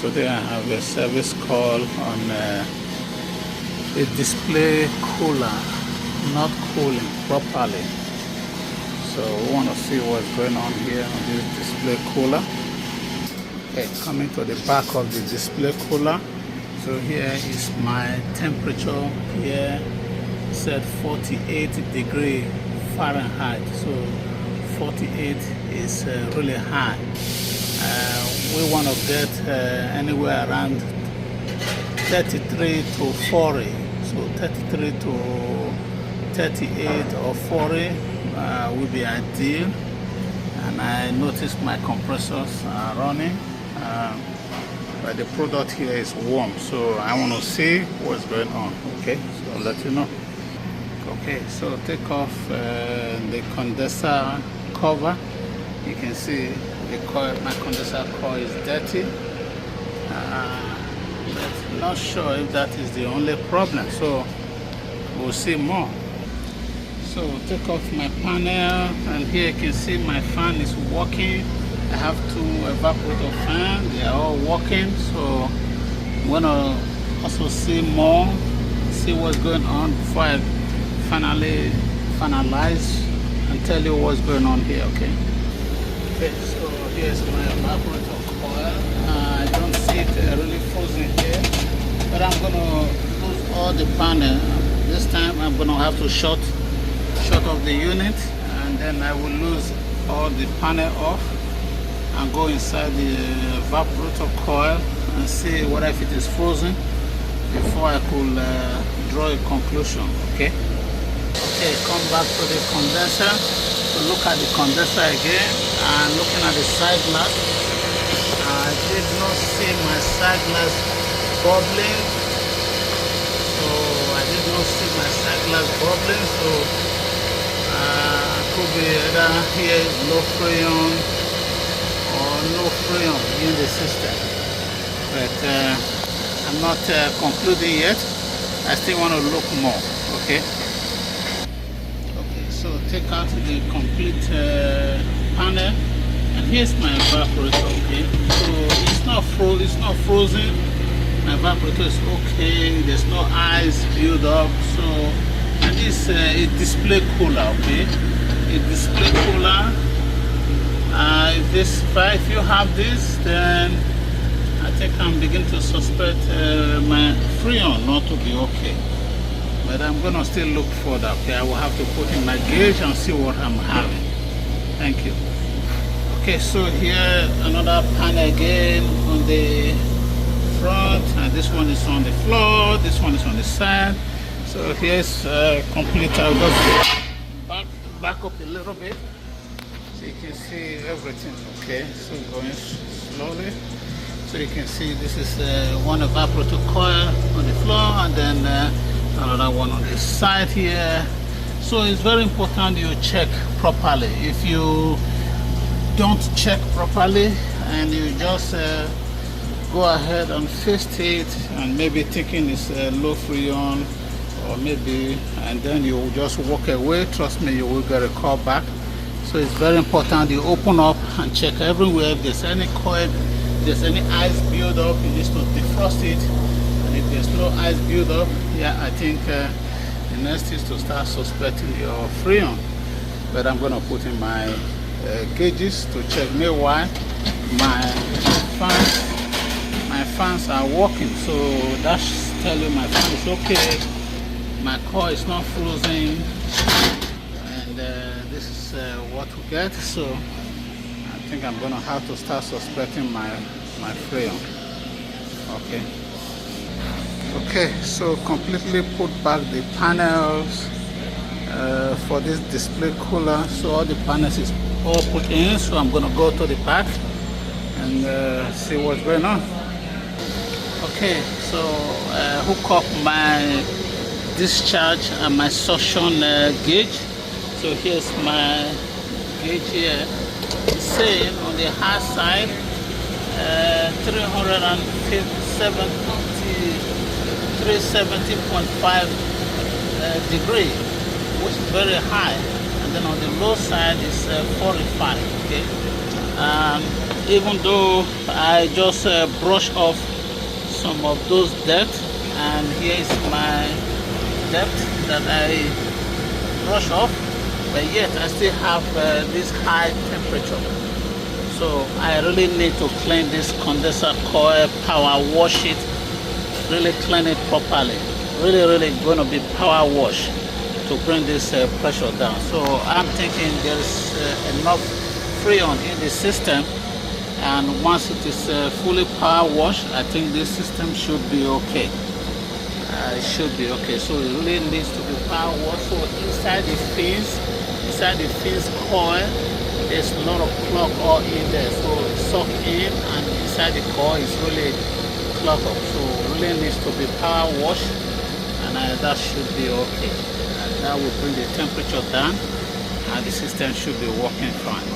Today I have a service call on a display cooler not cooling properly. So we want to see what's going on here on this display cooler. Okay, coming to the back of the display cooler. So here is my temperature here, set 48 degree Fahrenheit. So 48 is really high. We want to get anywhere around 33 to 40. So 33 to 38 or 40 will be ideal. And I noticed my compressors are running, but the product here is warm. So I want to see what's going on. Okay, so I'll let you know. Okay, so take off the condenser cover. You can see the coil, my condenser coil is dirty, but not sure if that is the only problem, so we'll see more. So take off my panel, and here you can see my fan is working. I have two evaporator fans, they are all working, so I'm gonna also see more, see what's going on before I finalize and tell you what's going on here. Okay, so here's my evaporator coil. I don't see it really frozen here, but I'm gonna lose all the panel. This time I'm gonna have to shut off the unit, and then I will lose all the panel off and go inside the evaporator coil and see what if it is frozen before I could draw a conclusion. Okay, come back to the condenser to look at the condenser again, and looking at the side glass. I did not see my side glass bubbling, so I did not see my side glass bubbling, so could be either here low freon or no freon in the system, but I'm not concluding yet. I still want to look more. Okay, so take out the complete panel, and here's my evaporator. Okay, so it's not frozen. My evaporator is okay. There's no ice build up. So, and this a display cooler. Okay, a display cooler. If you have this, then I think I'm beginning to suspect my freon not to be okay. But I'm gonna still look further. Okay, I will have to put in my gauge and see what I'm having. Thank you. Okay, so here another panel again on the front, and this one is on the floor, this one is on the side. So here's complete. I'll just back up a little bit so you can see everything. Okay, so going slowly, so you can see this is one evaporator coil on the floor, and then another one on the side here. So it's very important you check properly. If you don't check properly and you just go ahead and fix it, and maybe thinking it's low freon, or maybe, and then you just walk away, trust me, you will get a call back. So it's very important you open up and check everywhere. If there's any coil, if there's any ice build up, you need to defrost it. And if there's no ice build up, yeah, I think the next is to start suspecting your freon. But I'm gonna put in my gauges to check. Meanwhile, my fans are working, so that's telling you my fan is okay. My coil is not frozen, and this is what we get. So I think I'm gonna have to start suspecting my freon. Okay, so completely put back the panels for this display cooler. So all the panels is all put in, so I'm gonna go to the back and see what's going on. Okay, so hook up my discharge and my suction gauge. So here's my gauge here. It's saying on the high side 370.5 degree, which is very high, and then on the low side is 45. Okay, even though I just brush off some of those dirt, and here is my dirt that I brush off, but yet I still have this high temperature. So I really need to clean this condenser coil, power wash it, really clean it properly. Really going to be power wash to bring this pressure down. So I'm thinking there's enough freon in the system, and once it is fully power washed, I think this system should be okay. It should be okay. So it really needs to be power washed. So inside the fins coil, there's a lot of clog oil in there. So it soak in, and inside the coil is really clogged up. So it really needs to be power washed, and that should be okay. That will bring the temperature down, and the system should be working fine.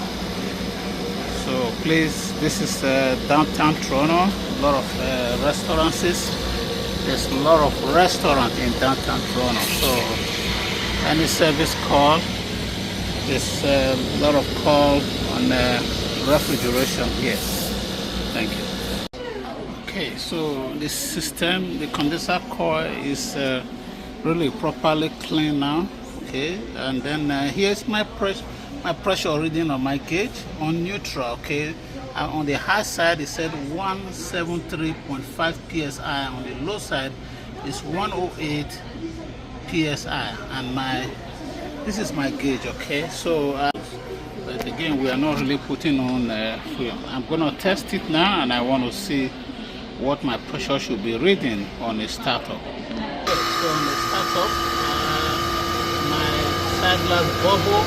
So please, this is downtown Toronto. A lot of restaurants. There's a lot of restaurants in downtown Toronto. So any service call, there's a lot of call on refrigeration here. Thank you. Okay, so this system, the condenser coil is really properly clean now. Okay, and then here's my pressure reading on my gauge on neutral. Okay, on the high side it said 173.5 psi, on the low side is 108 psi, and this is my gauge. Okay, so but again, we are not really putting on fuel. I'm gonna test it now, and I want to see what my pressure should be reading on a startup. So on the startup, my side glass bubble,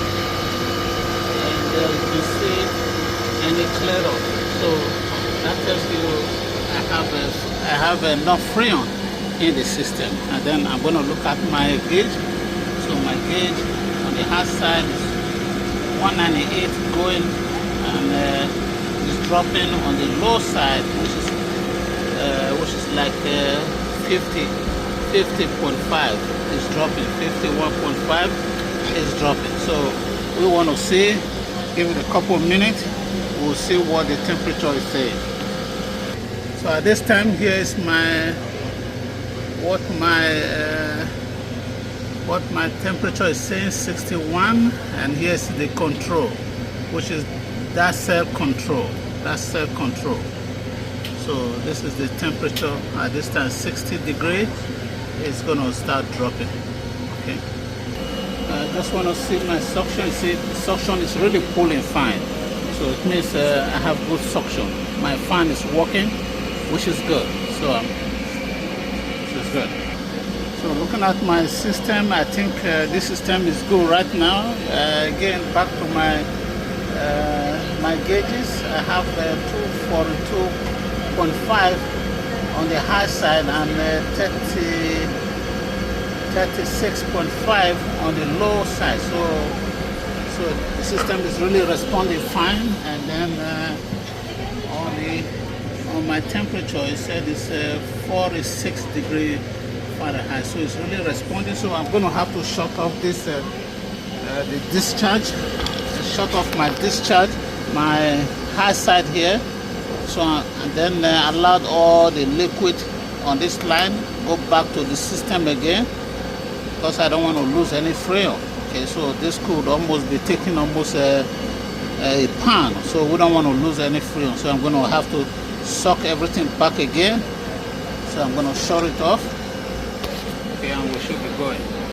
and you can see any clear off. So that tells you I have enough freon in the system. And then I'm going to look at my gauge. So my gauge on the high side is 198 going, and it's dropping on the low side, which is like 50.5 is dropping, 51.5 is dropping. So we want to see, give it a couple of minutes, we'll see what the temperature is saying. So at this time, here is what my temperature is saying, 61, and here's the control, which is that cell control. So this is the temperature at this time, 60 degrees. It's going to start dropping. Okay, I just want to see my suction. See, the suction is really pulling fine, so it means I have good suction. My fan is working, which is good. So this is good. So looking at my system, I think this system is good right now. Again, back to my gauges. I have 242.5 on the high side, and 36.5 on the low side. So the system is really responding fine. And then on my temperature, it said it's 46 degrees Fahrenheit. So it's really responding. So I'm going to have to shut off this the discharge. Shut off my discharge, my high side here. So and then allowed all the liquid on this line go back to the system again, because I don't want to lose any freon. Okay, so this could almost be taking almost a pound, so we don't want to lose any freon. So I'm going to have to suck everything back again. So I'm going to shut it off. Okay, and we should be going.